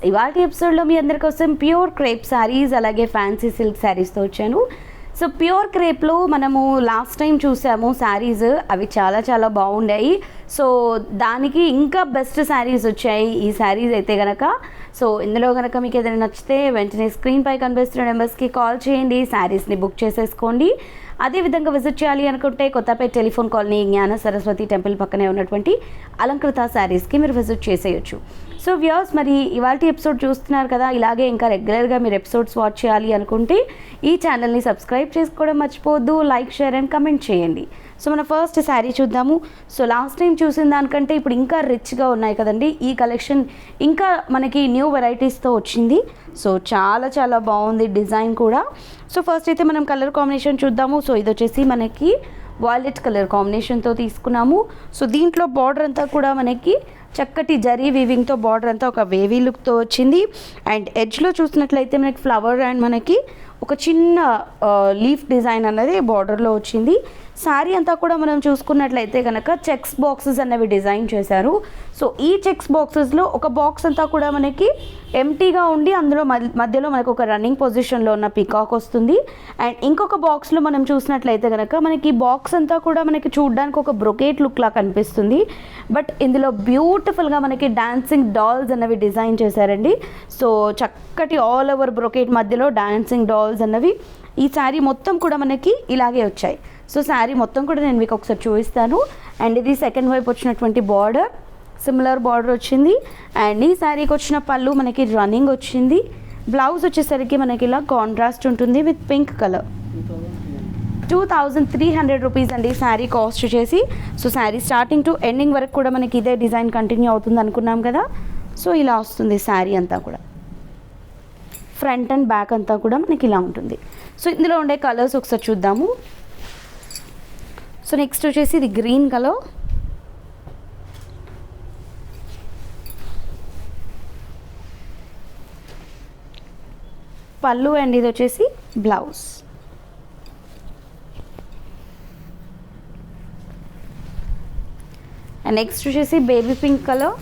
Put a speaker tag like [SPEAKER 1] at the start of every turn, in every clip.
[SPEAKER 1] ఇవాల్టి ఎపిసోడ్లో మీ అందరి కోసం ప్యూర్ క్రేప్ శారీస్ అలాగే ఫ్యాన్సీ సిల్క్ శారీస్తో వచ్చాను. సో ప్యూర్ క్రేప్లో మనము లాస్ట్ టైం చూసాము శారీస్, అవి చాలా చాలా బాగుండాయి. సో దానికి ఇంకా బెస్ట్ శారీస్ వచ్చాయి ఈ శారీస్ అయితే కనుక. సో ఇందులో కనుక మీకు ఏదైనా నచ్చితే వెంటనే స్క్రీన్పై కనిపిస్తున్న నెంబర్స్కి కాల్ చేయండి, శారీస్ని బుక్ చేసేసుకోండి. అదేవిధంగా విజిట్ చేయాలి అనుకుంటే కొత్తపేట టెలిఫోన్ కాలనీ జ్ఞాన సరస్వతి టెంపుల్ పక్కనే ఉన్నటువంటి అలంకృత శారీస్కి మీరు విజిట్ చేసేయచ్చు. సో వ్యూవర్స్, మరి ఇవాల్టి ఎపిసోడ్ చూస్తున్నారు కదా, ఇలాగే ఇంకా రెగ్యులర్గా మీరు ఎపిసోడ్స్ వాచ్ చేయాలి అనుకుంటే ఈ ఛానల్ని సబ్స్క్రైబ్ చేసుకోవడం మర్చిపోవద్దు, లైక్ షేర్ అండ్ కమెంట్ చేయండి. సో మన ఫస్ట్ శారీ చూద్దాము. సో లాస్ట్ టైం చూసిన దానికంటే ఇప్పుడు ఇంకా రిచ్గా ఉన్నాయి కదండి. ఈ కలెక్షన్ ఇంకా మనకి న్యూ వెరైటీస్తో వచ్చింది. సో చాలా చాలా బాగుంది డిజైన్ కూడా. సో ఫస్ట్ అయితే మనం కలర్ కాంబినేషన్ చూద్దాము. సో ఇది వచ్చేసి మనకి వాయిలెట్ కలర్ కాంబినేషన్తో తీసుకున్నాము. సో దీంట్లో బార్డర్ అంతా కూడా మనకి చక్కటి జరీ వీవింగ్తో బార్డర్ అంతా ఒక వేవీ లుక్తో వచ్చింది. అండ్ ఎడ్జ్లో చూసినట్లయితే మనకి ఫ్లవర్ అండ్ మనకి ఒక చిన్న లీఫ్ డిజైన్ అన్నది బార్డర్లో వచ్చింది. శారీ అంతా కూడా మనం చూసుకున్నట్లయితే కనుక చెక్స్ బాక్సెస్ అన్నవి డిజైన్ చేశారు. సో ఈ చెక్స్ బాక్సెస్లో ఒక బాక్స్ అంతా కూడా మనకి ఎంటీగా ఉండి అందులో మధ్యలో మనకు ఒక రన్నింగ్ పొజిషన్లో ఉన్న పీకాక్ వస్తుంది. అండ్ ఇంకొక బాక్స్లో మనం చూసినట్లయితే కనుక మనకి బాక్స్ అంతా కూడా మనకి చూడడానికి ఒక బ్రొకేట్ లుక్లా కనిపిస్తుంది. బట్ ఇందులో బ్యూటిఫుల్గా మనకి డాన్సింగ్ డాల్స్ అన్నవి డిజైన్ చేశారండి. సో చక్కటి ఆల్ ఓవర్ బ్రొకేట్ మధ్యలో డాన్సింగ్ డాల్స్ అన్నవి ఈ శారీ మొత్తం కూడా మనకి ఇలాగే వచ్చాయి. సో శారీ మొత్తం కూడా నేను మీకు ఒకసారి చూపిస్తాను. అండ్ ఇది సెకండ్ వైపు వచ్చినటువంటి బార్డర్, సిమిలర్ బార్డర్ వచ్చింది. అండ్ ఈ శారీకి వచ్చిన పళ్ళు మనకి రన్నింగ్ వచ్చింది. బ్లౌజ్ వచ్చేసరికి మనకి ఇలా కాంట్రాస్ట్ ఉంటుంది విత్ పింక్ కలర్. 2300 రూపీస్ అండి శారీ కాస్ట్ వచ్చేసి. So sari starting to ending వరకు కూడా మనకి ఇదే డిజైన్ కంటిన్యూ అవుతుంది అనుకున్నాం కదా. సో ఇలా వస్తుంది శారీ అంతా కూడా, ఫ్రంట్ అండ్ బ్యాక్ అంతా కూడా మనకి ఇలా ఉంటుంది. సో ఇందులో ఉండే కలర్స్ ఒకసారి చూద్దాము. సో నెక్స్ట్ వచ్చేసి ఇది గ్రీన్ కలర్, పళ్ళు అండ్ ఇది వచ్చేసి బ్లౌజ్. అండ్ నెక్స్ట్ వచ్చేసి బేబీ పింక్ కలర్,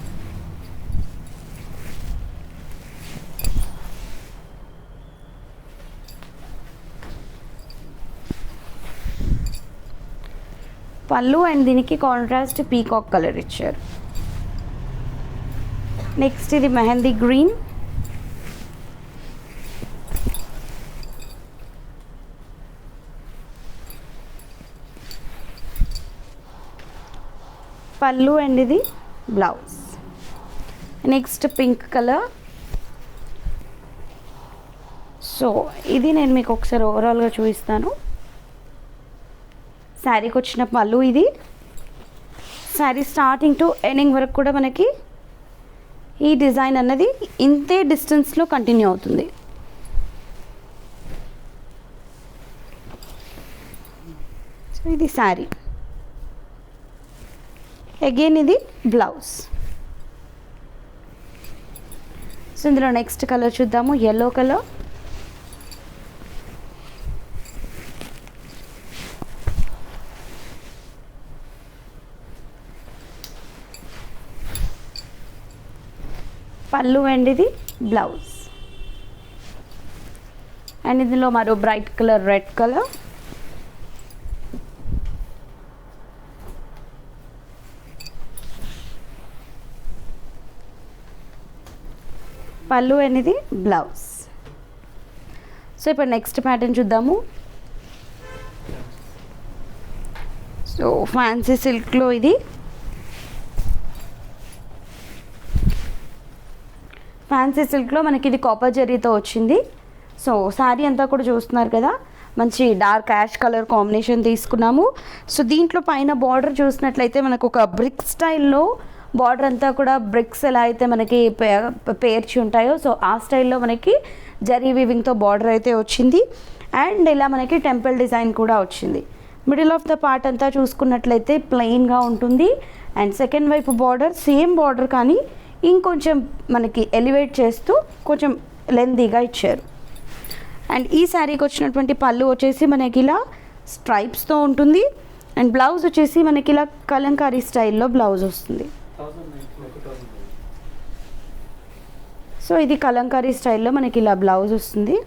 [SPEAKER 1] పళ్ళు అండ్ దీనికి కాంట్రాస్ట్ పీకాక్ కలర్ ఇచ్చారు. నెక్స్ట్ ఇది మెహందీ గ్రీన్, పళ్ళు అండ్ ఇది blouse. Next pink colour. So ఇది నేను మీకు ఒకసారి ఓవరాల్గా చూపిస్తాను. శారీకి వచ్చిన పళ్ళు ఇది. శారీ స్టార్టింగ్ టు ఎండింగ్ వరకు కూడా మనకి ఈ డిజైన్ అన్నది ఇంతే డిస్టెన్స్లో కంటిన్యూ అవుతుంది. సో ఇది శారీ, అగైన్ ఇది బ్లౌజ్. సో ఇందులో నెక్స్ట్ కలర్ చూద్దాము, ఎల్లో కలర్. పళ్ళు అండ్ ఇది బ్లౌజ్. అండ్ ఇందులో మరో బ్రైట్ కలర్ రెడ్ కలర్. పళ్ళు అండ్ ఇది బ్లౌజ్. సో ఇప్పుడు నెక్స్ట్ ప్యాటర్న్ చూద్దాము. సో ఫ్యాన్సీ సిల్క్లో ఇది ఫ్యాన్సీ సిల్క్లో మనకి ఇది కాపర్ జరీతో వచ్చింది. సో శారీ అంతా కూడా చూస్తున్నారు కదా, మంచి డార్క్ యాష్ కలర్ కాంబినేషన్ తీసుకున్నాము. సో దీంట్లో పైన బార్డర్ చూసినట్లయితే మనకు ఒక బ్రిక్ స్టైల్లో బార్డర్ అంతా కూడా బ్రిక్స్ ఎలా అయితే మనకి పేర్చి ఉంటాయో సో ఆ స్టైల్లో మనకి జరీ వీవింగ్తో బార్డర్ అయితే వచ్చింది. అండ్ ఇలా మనకి టెంపుల్ డిజైన్ కూడా వచ్చింది. మిడిల్ ఆఫ్ ద పార్ట్ అంతా చూసుకున్నట్లయితే ప్లెయిన్గా ఉంటుంది. అండ్ సెకండ్ వైపు బార్డర్ సేమ్ బార్డర్ కానీ ఇంకొంచెం మనకి ఎలివేట్ చేస్తూ కొంచెం లెంతీగా ఇచ్చారు. అండ్ ఈ శారీకి వచ్చినటువంటి పళ్ళు వచ్చేసి మనకి ఇలా స్ట్రైప్స్తో ఉంటుంది. అండ్ బ్లౌజ్ వచ్చేసి మనకి ఇలా కలంకారీ స్టైల్లో బ్లౌజ్ వస్తుంది. సో ఇది కలంకారీ స్టైల్లో మనకి ఇలా బ్లౌజ్ వస్తుంది.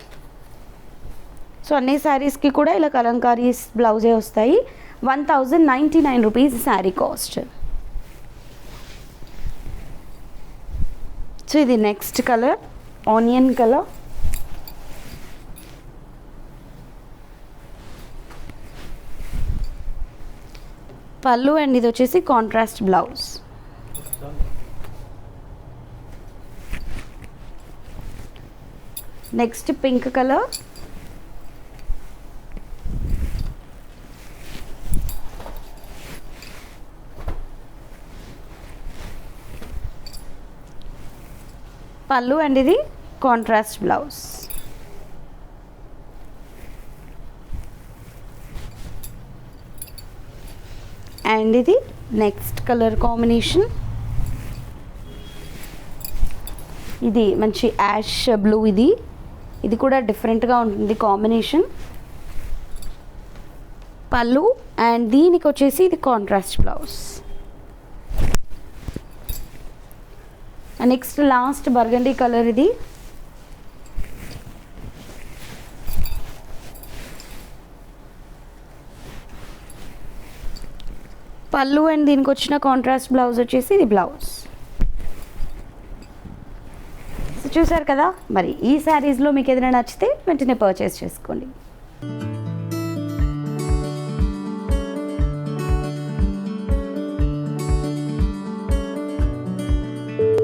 [SPEAKER 1] సో అన్ని శారీస్కి కూడా ఇలా కలంకారీ బ్లౌజే వస్తాయి. 1099 రూపీస్ శారీ కాస్ట్. సో ఇది నెక్స్ట్ కలర్ ఆనియన్ కలర్. పళ్ళు అండ్ ఇది వచ్చేసి contrast blouse. Next pink colour. పళ్ళు అండ్ ఇది కాంట్రాస్ట్ బ్లౌజ్. అండ్ ఇది నెక్స్ట్ కలర్ కాంబినేషన్. ఇది మంచి యాష్ బ్లూ. ఇది కూడా డిఫరెంట్గా ఉంటుంది కాంబినేషన్. పళ్ళు అండ్ దీనికి వచ్చేసి ఇది contrast blouse. Next last burgundy colour. ఇది పళ్ళు అండ్ దీనికి వచ్చిన కాంట్రాస్ట్ బ్లౌజ్ వచ్చేసి ఇది బ్లౌజ్. చూసారు కదా, మరి ఈ శారీస్లో మీకు ఏదైనా నచ్చితే వెంటనే పర్చేస్ చేసుకోండి.